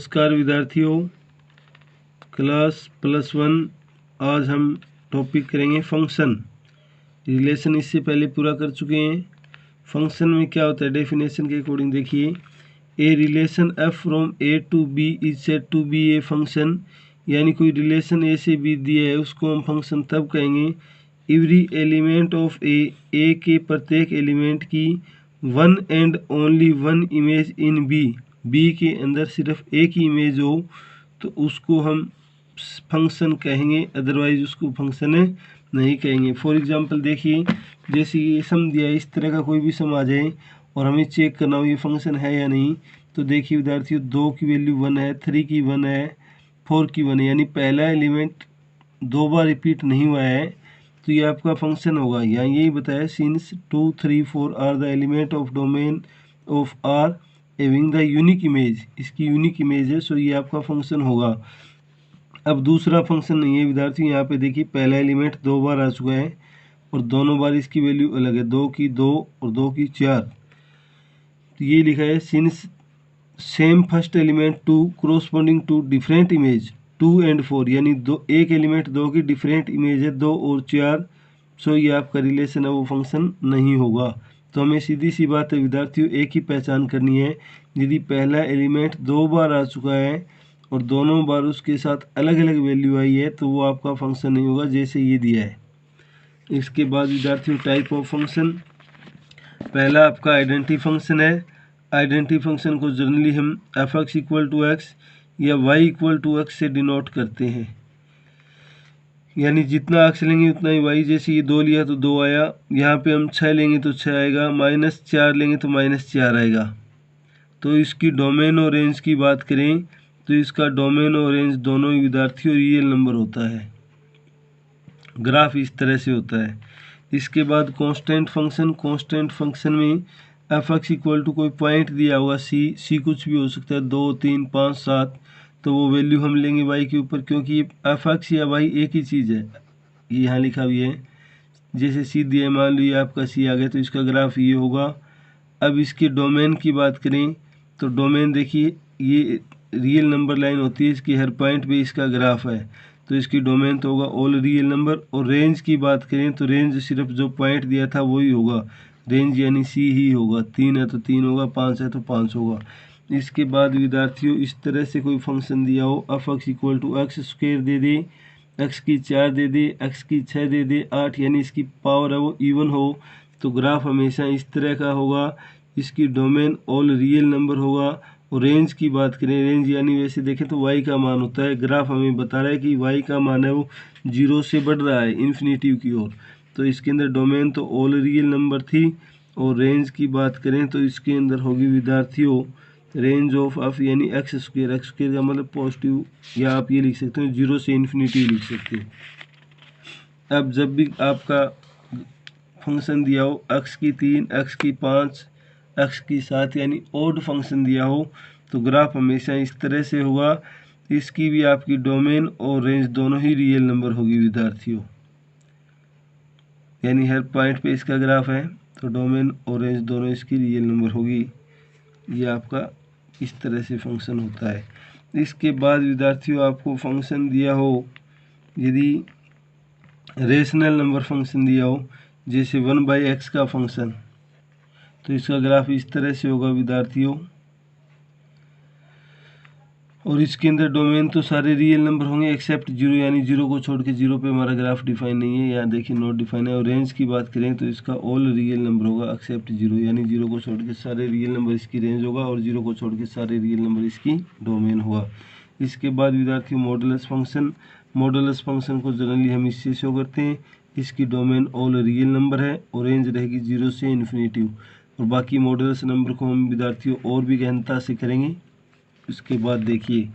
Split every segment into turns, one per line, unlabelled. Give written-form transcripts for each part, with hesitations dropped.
नमस्कार विद्यार्थियों, क्लास +1। आज हम टॉपिक करेंगे फंक्शन। रिलेशन इससे पहले पूरा कर चुके हैं। फंक्शन में क्या होता है, डेफिनेशन के अकॉर्डिंग देखिए, a relation F from A to B is said to be a function. यानी कोई रिलेशन ए से बी दिया है उसको हम फंक्शन तब कहेंगे एवरी एलिमेंट ऑफ ए के प्रत्येक एलिमेंट की one and only one image in B के अंदर सिर्फ एक ही इमेज हो तो उसको हम फंक्शन कहेंगे, अदरवाइज उसको फंक्शन नहीं कहेंगे। फॉर एग्जांपल देखिए, जैसे ये सम दिया है, इस तरह का कोई भी सम आ जाए और हमें चेक करना हो ये फंक्शन है या नहीं, तो देखिए विद्यार्थियों 2 की वैल्यू 1 है, 3 की 1 है, 4 की 1 है, यानी पहला एलिमेंट 2 बार रिपीट नहीं हुआ है तो ये आपका फंक्शन होगा। यहाँ यही बताया, since 2, 3, 4 are the element of domain of are having the unique image, इसकी यूनिक इमेज है, सो ये आपका फंक्शन होगा। अब दूसरा फंक्शन नहीं है विद्यार्थी, यहाँ पे देखिए पहला एलिमेंट 2 बार आ चुका है और दोनों बार इसकी वैल्यू अलग है, 2 की 2 और 2 की 4। तो ये लिखा है since same first element 2 corresponding to different image 2 and 4, यानी एक एलिमेंट 2 की डिफरेंट इमेज है 2 और 4, सो ये आपका रिलेशन है वो फंक्शन नहीं होगा। तो हमें सीधी सी बात है विद्यार्थियों, एक ही पहचान करनी है, यदि पहला एलिमेंट 2 बार आ चुका है और दोनों बार उसके साथ अलग अलग वैल्यू आई है तो वो आपका फंक्शन नहीं होगा, जैसे ये दिया है। इसके बाद विद्यार्थियों टाइप ऑफ फंक्शन, पहला आपका आइडेंटिटी फंक्शन है। आइडेंटिटी फंक्शन को जनरली हम f(x = x) या y = x से डिनोट करते हैं, यानी जितना x लेंगे उतना ही y। जैसे ये 2 लिया तो 2 आया, यहाँ पे हम 6 लेंगे तो 6 आएगा, -4 लेंगे तो -4 आएगा। तो इसकी डोमेन और रेंज की बात करें तो इसका डोमेन और रेंज दोनों ही विद्यार्थियों रियल नंबर होता है। ग्राफ इस तरह से होता है। इसके बाद कांस्टेंट फंक्शन, कांस्टेंट फंक्शन में f(x) = कोई पॉइंट दिया होगा, c कुछ भी हो सकता है, 2, 3, 5, 7, तो वो वैल्यू हम लेंगे y के ऊपर, क्योंकि ये f(x) या y एक ही चीज़ है। ये यहाँ लिखा हुआ है, जैसे c दिया है, मान लीजिए आपका c आ गया तो इसका ग्राफ ये होगा। अब इसके डोमेन की बात करें तो डोमेन देखिए ये रियल नंबर लाइन होती है, इसकी हर पॉइंट पे इसका ग्राफ है तो इसकी डोमेन तो होगा ऑल रियल नंबर। और रेंज की बात करें तो रेंज सिर्फ जो पॉइंट दिया था वही होगा, रेंज यानी सी ही होगा, 3 है तो 3 होगा, 5 है तो 5 होगा। इसके बाद विद्यार्थियों इस तरह से कोई फंक्शन दिया हो, f(x) = x² दे दे, x की 4 दे दे, x की 6 दे दे, 8, यानी इसकी पावर है वो इवन हो तो ग्राफ हमेशा इस तरह का होगा। इसकी डोमेन ऑल रियल नंबर होगा। और रेंज की बात करें, रेंज यानी वैसे देखें तो y का मान होता है, ग्राफ हमें बता रहा है कि y का मान है वो 0 से बढ़ रहा है इन्फिनिटी की ओर, तो इसके अंदर डोमेन तो ऑल रियल नंबर थी। और रेंज की बात करें तो इसके अंदर होगी विद्यार्थियों रेंज ऑफ f यानी x², x² का मतलब पॉजिटिव, या आप ये लिख सकते हैं 0 से इन्फिनिटी लिख सकते हैं। अब जब भी आपका फंक्शन दिया हो x की 3, x की 5, x की 7 यानी ऑड फंक्शन दिया हो तो ग्राफ हमेशा इस तरह से होगा। इसकी भी आपकी डोमेन और रेंज दोनों ही रियल नंबर होगी विद्यार्थियों, यानी हर पॉइंट पे इसका ग्राफ है तो डोमेन और रेंज दोनों इसकी रियल नंबर होगी। ये आपका इस तरह से फंक्शन होता है। इसके बाद विद्यार्थियों आपको फंक्शन दिया हो, यदि रेशनल नंबर फंक्शन दिया हो जैसे 1/x का फंक्शन, तो इसका ग्राफ इस तरह से होगा विद्यार्थियों। और इसके अंदर डोमेन तो सारे रियल नंबर होंगे एक्सेप्ट 0, यानी 0 को छोड़ के 0 पे हमारा ग्राफ डिफाइन नहीं है, यहाँ देखिए नॉट डिफाइन है। और रेंज की बात करें तो इसका ऑल रियल नंबर होगा एक्सेप्ट 0, यानी 0 को छोड़ के सारे रियल नंबर इसकी रेंज होगा और 0 को छोड़ के सारे रियल नंबर इसकी डोमेन होगा। इसके बाद विद्यार्थियों मॉडुलस फंक्शन, मॉडुलस फंक्शन को जनरली हम इससे शो करते हैं, इसकी डोमेन ऑल रियल नंबर है और रेंज रहेगी 0 से इन्फिनिटी। और बाकी मॉडुलस नंबर को हम विद्यार्थियों और भी गहनता से करेंगे। इसके बाद देखिए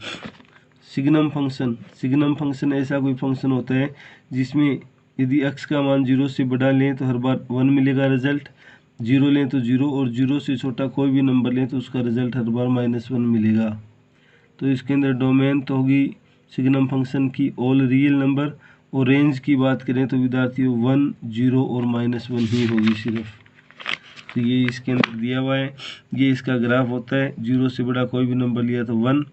सिग्नम फंक्शन, सिग्नम फंक्शन ऐसा कोई फंक्शन होता है जिसमें यदि x का मान 0 से बढ़ा लें तो हर बार 1 मिलेगा रिजल्ट, 0 लें तो 0, और 0 से छोटा कोई भी नंबर लें तो उसका रिजल्ट हर बार -1 मिलेगा। तो इसके अंदर डोमेन तो होगी सिग्नम फंक्शन की ऑल रियल नंबर, और रेंज की बात करें तो विद्यार्थियों 1, 0 और -1 ही होगी सिर्फ। तो ये इसके अंदर दिया हुआ है, ये इसका ग्राफ होता है, 0 से बड़ा कोई भी नंबर लिया तो 1,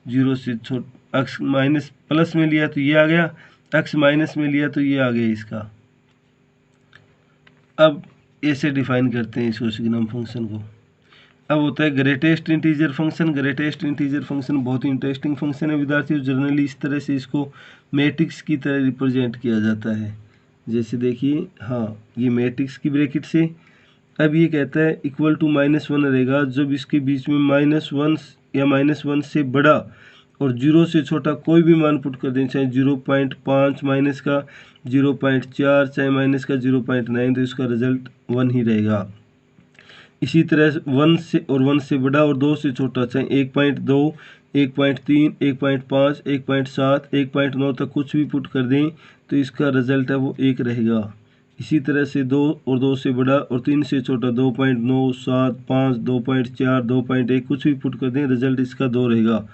0 से छोटा, x माइनस प्लस में लिया तो ये आ गया, x माइनस में लिया तो ये आ गया इसका। अब ऐसे डिफाइन करते हैं इसको सिग्नम फंक्शन को। अब होता है greatest integer function. Greatest integer function बहुत ही इंटरेस्टिंग फंक्शन है विद्यार्थियों। जनरली इस तरह से इसको मैट्रिक्स की तरह रिप्रेजेंट किया जाता है। जैसे देखिए, हाँ, ये मैट्रिक्स की ब्रैकेट से। अब ये कहता है इक्वल टू -1 रहेगा जब इसके बीच में -1 या -1 से बड़ा और 0 से छोटा कोई भी मान पुट कर दें, चाहे 0.5 माइनस का, 0.4, चाहे माइनस का 0.9, तो इसका रिजल्ट 1 ही रहेगा। इसी तरह 1 से और 1 से बड़ा और 2 से छोटा, चाहे 1.2, 1.3, 1.5, 1.7, 1.9 तक कुछ भी पुट कर दें तो इसका रिजल्ट है वो 1 रहेगा। इसी तरह से 2 और 2 से बड़ा और 3 से छोटा, 2.9, 7, 5, 2.4, 2.1 कुछ भी पुट कर दें, रिजल्ट इसका 2 रहेगा।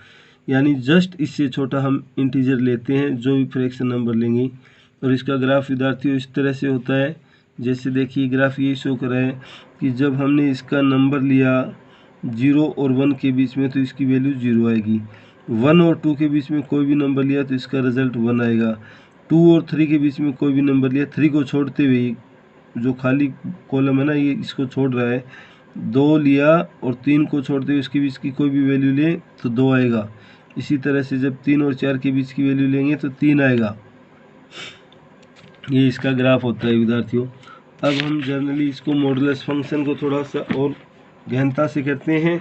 यानी जस्ट इससे छोटा हम इंटीजर लेते हैं जो भी फ्रैक्शन नंबर लेंगे। और इसका ग्राफ विद्यार्थियों इस तरह से होता है। जैसे देखिए ग्राफ ये शो कर रहा है कि जब हमने इसका नंबर लिया 0 और 1 के बीच में तो इसकी वैल्यू 0 आएगी। 1 और 2 के बीच में कोई भी नंबर लिया तो इसका रिजल्ट 1 आएगा। 2 और 3 के बीच में कोई भी नंबर लिया, 3 को छोड़ते हुए, जो खाली कॉलम है ना ये इसको छोड़ रहा है, 2 लिया और 3 को छोड़ते हुए इसके बीच की कोई भी वैल्यू ले तो 2 आएगा। इसी तरह से जब 3 और 4 के बीच की वैल्यू लेंगे तो 3 आएगा। ये इसका ग्राफ होता है विद्यार्थियों। अब हम जनरली इसको मॉडुलस फंक्शन को थोड़ा सा और गहनता से करते हैं।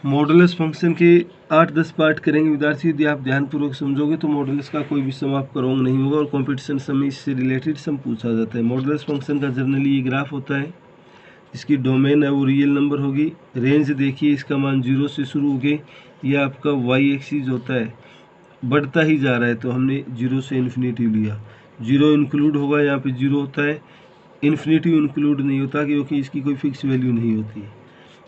मॉडुलस फंक्शन के 8-10 पार्ट करेंगे विद्यार्थी। यदि आप ध्यानपूर्वक समझोगे तो मॉडुलस का कोई भी सम आपका रॉन्ग नहीं होगा और कंपटीशन सम में इससे रिलेटेड सम पूछा जाता है। मॉडुलस फंक्शन का जनरली ये ग्राफ होता है। इसकी डोमेन है वो रियल नंबर होगी। रेंज देखिए इसका मान 0 से शुरू होके ये आपका वाई एक्सिस होता है, बढ़ता ही जा रहा है, तो हमने 0 से इन्फिनिटी लिया। 0 इंक्लूड होगा, यहाँ पे 0 होता है, इन्फिनिटी इंक्लूड नहीं होता क्योंकि इसकी कोई फिक्स वैल्यू नहीं होती।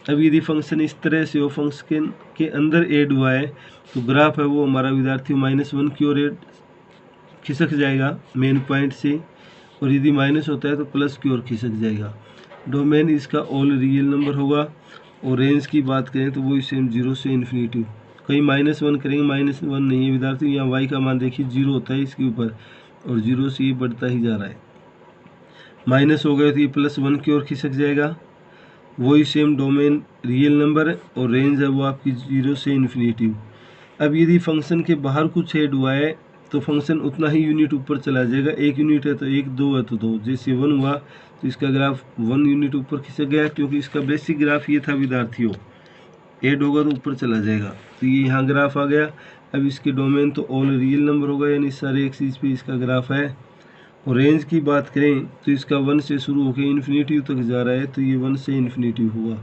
अब यदि फंक्शन इस तरह से हो, फंक्शन के अंदर ऐड हुआ है तो ग्राफ है वो हमारा विद्यार्थी -1 की ओर खिसक जाएगा मेन पॉइंट से, और यदि माइनस होता है तो प्लस की ओर खिसक जाएगा। डोमेन इसका ऑल रियल नंबर होगा। और रेंज की बात करें तो वो सेम 0 से इन्फिनिटी। कहीं -1 करेंगे, -1 नहीं है विद्यार्थी, यहाँ y का मान देखिए 0 होता है इसके ऊपर, और 0 से ये बढ़ता ही जा रहा है। माइनस हो गया तो ये +1 की ओर खिसक जाएगा। वही सेम डोमेन रियल नंबर है और रेंज है वो आपकी 0 से इन्फिनिटी। अब यदि फंक्शन के बाहर कुछ ऐड हुआ है तो फंक्शन उतना ही यूनिट ऊपर चला जाएगा। 1 यूनिट है तो 1, 2 है तो 2। जैसे 1 हुआ तो इसका ग्राफ 1 यूनिट ऊपर खिसक गया, क्योंकि इसका बेसिक ग्राफ ये था विद्यार्थियों, ऐड होगा तो ऊपर चला जाएगा। तो ये यहाँ ग्राफ आ गया। अब इसके डोमेन तो ऑल रियल नंबर होगा, यानी सारे एक्सिस पे इसका ग्राफ है। और रेंज की बात करें तो इसका 1 से शुरू होकर इन्फिनिटी तक जा रहा है, तो ये 1 से इन्फिनिटी होगा।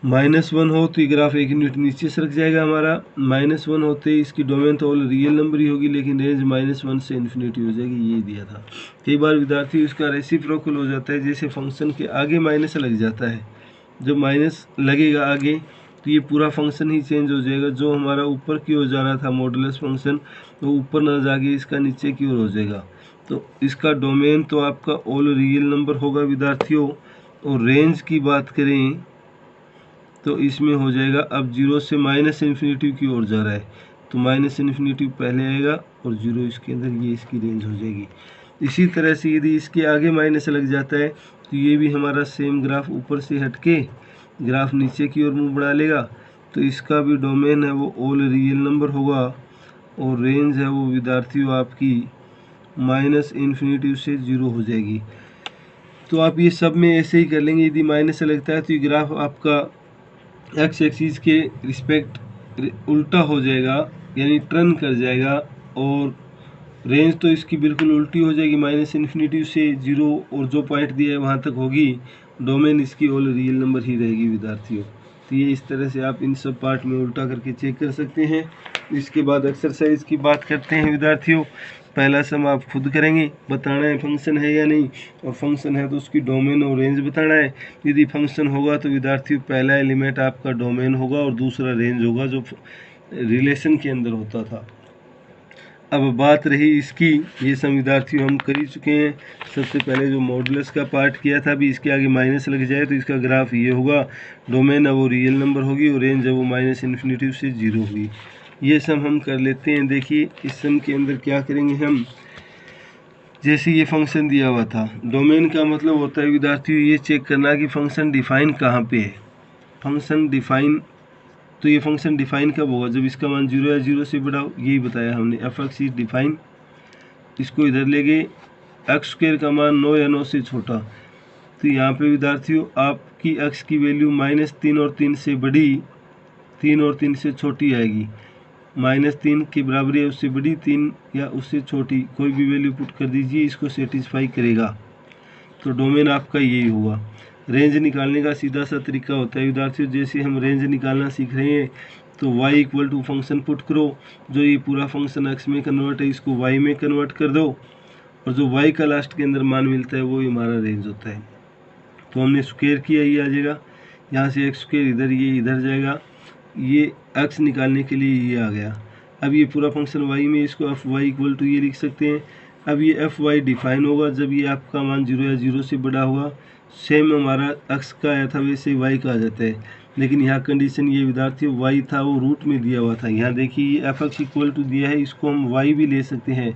-1 हो तो ये ग्राफ 1 यूनिट नीचे सरक जाएगा हमारा। -1 होते ही इसकी डोमेन तो ऑल रियल नंबर ही होगी, लेकिन रेंज -1 से इन्फिनिटी हो जाएगी, ये दिया था। कई बार विद्यार्थी इसका रेसिप्रोकल हो जाता है, जैसे फंक्शन के आगे माइनस लग जाता है। जब माइनस लगेगा आगे तो ये पूरा फंक्शन ही चेंज हो जाएगा। जो हमारा ऊपर की ओर जा रहा था मॉडुलस फंक्शन, वो ऊपर ना जाके इसका नीचे की ओर हो जाएगा। तो इसका डोमेन तो आपका ऑल रियल नंबर होगा विद्यार्थियों। और रेंज की बात करें तो इसमें हो जाएगा, अब 0 से -इन्फिनिटी की ओर जा रहा है तो -इन्फिनिटी पहले आएगा और 0 इसके अंदर, ये इसकी रेंज हो जाएगी। इसी तरह से यदि इसके आगे माइनस लग जाता है तो ये भी हमारा सेम ग्राफ ऊपर से हटके ग्राफ नीचे की ओर मुंह बढ़ा लेगा। तो इसका भी डोमेन है वो ऑल रियल नंबर होगा और रेंज है वो विद्यार्थियों आपकी -इन्फिनिटी से 0 हो जाएगी। तो आप ये सब में ऐसे ही कर लेंगे। यदि माइनस लगता है तो ये ग्राफ आपका एक्स एक्सिस के रिस्पेक्ट उल्टा हो जाएगा, यानी टर्न कर जाएगा। और रेंज तो इसकी बिल्कुल उल्टी हो जाएगी, -इन्फिनिटी से 0, और जो पॉइंट दिया है वहाँ तक होगी। डोमेन इसकी ऑल रियल नंबर ही रहेगी विद्यार्थियों। तो ये इस तरह से आप इन सब पार्ट में उल्टा करके चेक कर सकते हैं। इसके बाद एक्सरसाइज की बात करते हैं विद्यार्थियों। पहला सम आप खुद करेंगे, बताना है फंक्शन है या नहीं, और फंक्शन है तो उसकी डोमेन और रेंज बताना है। यदि फंक्शन होगा तो विद्यार्थियों पहला एलिमेंट आपका डोमेन होगा और दूसरा रेंज होगा, जो रिलेशन के अंदर होता था। अब बात रही इसकी, ये सब विद्यार्थियों हम कर ही चुके हैं। सबसे पहले जो मॉडुलस का पार्ट किया था, अभी इसके आगे माइनस लग जाए तो इसका ग्राफ ये होगा। डोमेन है वो रियल नंबर होगी और रेंज है वो माइनस इन्फिनिटी से 0 होगी। ये सब हम कर लेते हैं। देखिए इस सम के अंदर क्या करेंगे हम, जैसे ये फंक्शन दिया हुआ था, डोमेन का मतलब होता है विद्यार्थियों ये चेक करना कि फंक्शन डिफाइन कहाँ पे है। फंक्शन डिफाइन, तो ये फंक्शन डिफाइन कब होगा, जब इसका मान 0 या 0 से बड़ा हो। यही बताया हमने, एफ एक्स इज डिफाइन। इसको इधर ले गए, एक्स स्क्वायर का मान 9 या 9 से छोटा। तो यहाँ पे विद्यार्थियों आपकी एक्स की वैल्यू -3 और 3 से बड़ी, 3 और 3 से छोटी आएगी। -3 की बराबरी है उससे बड़ी, 3 या उससे छोटी, कोई भी वैल्यू पुट कर दीजिए, इसको सेटिस्फाई करेगा। तो डोमेन आपका यही होगा। रेंज निकालने का सीधा सा तरीका होता है विद्यार्थियों, जैसे हम रेंज निकालना सीख रहे हैं तो y equal to function put करो, जो ये पूरा फंक्शन x में कन्वर्ट है इसको y में कन्वर्ट कर दो, और जो y का लास्ट के अंदर मान मिलता है वो हमारा रेंज होता है। तो हमने स्क्वायर किया, ये आ जाएगा, यहाँ से एक्स स्क्वायर इधर, ये इधर जाएगा, ये x निकालने के लिए ये आ गया। अब ये पूरा फंक्शन y में, इसको एफ वाई इक्वल टू ये लिख सकते हैं। अब ये एफ वाई डिफाइन होगा जब ये आपका मान 0 या 0 से बड़ा होगा। सेम हमारा x का आया था वैसे y का आ जाता है, लेकिन यहाँ कंडीशन ये विद्यार्थियों y था वो रूट में दिया हुआ था। यहाँ देखिए ये एफ एक्स इक्वल टू दिया है, इसको हम y भी ले सकते हैं।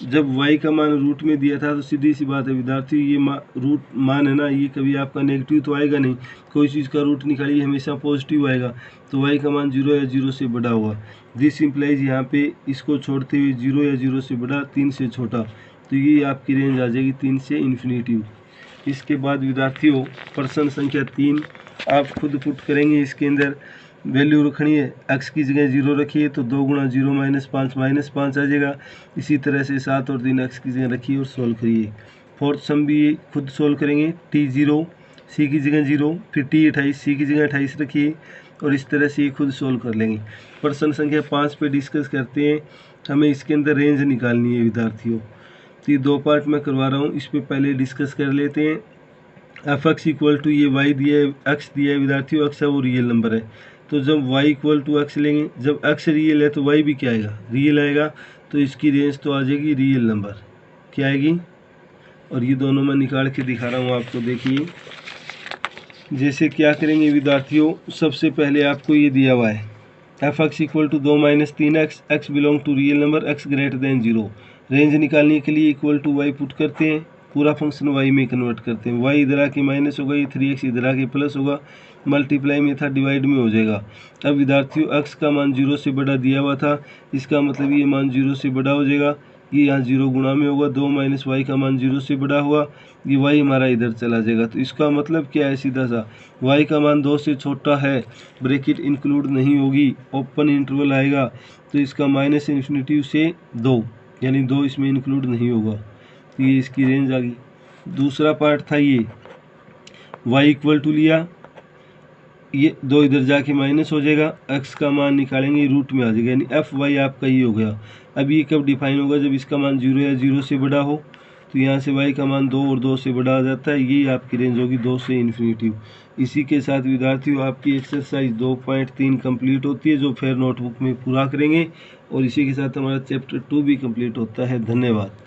जब y का मान रूट में दिया था तो सीधी सी बात है विद्यार्थियों, ये रूट मान है ना, ये कभी आपका नेगेटिव तो आएगा नहीं। कोई चीज़ का रूट निकालिए हमेशा पॉजिटिव आएगा, तो y का मान 0 या 0 से बड़ा होगा। दिस इम्प्लाइज यहाँ पे इसको छोड़ते हुए 0 या 0 से बड़ा, 3 से छोटा, तो ये आपकी रेंज आ जाएगी 3 से इन्फिनिटी। इसके बाद विद्यार्थियों प्रश्न संख्या 3 आप खुद पुट करेंगे। इसके अंदर वैल्यू रखनी है, x की जगह 0 रखिए तो 2 गुणा 0 -5 आ जाएगा। इसी तरह से 7 और 3 x की जगह रखिए और सोल्व करिए। फोर्थ सम भी खुद सोल्व करेंगे, t0 c की जगह 0, फिर t28 c की जगह 28 रखिए, और इस तरह से ये खुद सोल्व कर लेंगे। प्रश्न संख्या 5 पे डिस्कस करते हैं। हमें इसके अंदर रेंज निकालनी है विद्यार्थियों। तो ये 2 पार्ट में करवा रहा हूँ, इस पर पहले डिस्कस कर लेते हैं। एफ एक्स इक्वल टू ये y दिया है, x दिया है विद्यार्थियों, x है वो रियल नंबर है। तो जब y इक्वल टू x लेंगे, जब x रियल है तो y भी क्या आएगा, रियल आएगा। तो इसकी रेंज तो आ जाएगी रियल नंबर, क्या आएगी, और ये दोनों मैं निकाल के दिखा रहा हूँ आपको। देखिए जैसे क्या करेंगे विद्यार्थियों, सबसे पहले आपको ये दिया हुआ है F X equal to 2 - 3x, x belong to real number, x greater than 0। Range निकालने के लिए इक्वल टू y पुट करते हैं, पूरा फंक्शन y में कन्वर्ट करते हैं। y इधर आके माइनस होगा, ये 3x इधर आके प्लस होगा, मल्टीप्लाई में था डिवाइड में हो जाएगा। अब विद्यार्थियों x का मान 0 से बड़ा दिया हुआ था, इसका मतलब ये मान 0 से बड़ा हो जाएगा, ये यहाँ 0 गुणा में होगा, 2 - y का मान 0 से बड़ा हुआ, ये y हमारा इधर चला जाएगा। तो इसका मतलब क्या है, सीधा सा y का मान 2 से छोटा है, ब्रैकेट इंक्लूड नहीं होगी, ओपन इंटरवल आएगा, तो इसका -इन्फिनिटी से 2, यानी 2 इसमें इंक्लूड नहीं होगा। तो ये इसकी रेंज आ गई। दूसरा पार्ट था ये y इक्वल टू लिया, ये 2 इधर जाके माइनस हो जाएगा, x का मान निकालेंगे रूट में आ जाएगा, यानी एफ वाई आपका ये हो गया। अब ये कब डिफाइन होगा, जब इसका मान 0 या 0 से बड़ा हो। तो यहाँ से y का मान 2 और 2 से बड़ा आ जाता है, यही आपकी रेंज होगी 2 से इन्फिनिटी। इसी के साथ विद्यार्थियों आपकी एक्सरसाइज 2.3 कंप्लीट होती है, जो फिर नोटबुक में पूरा करेंगे, और इसी के साथ हमारा चैप्टर 2 भी कंप्लीट होता है। धन्यवाद।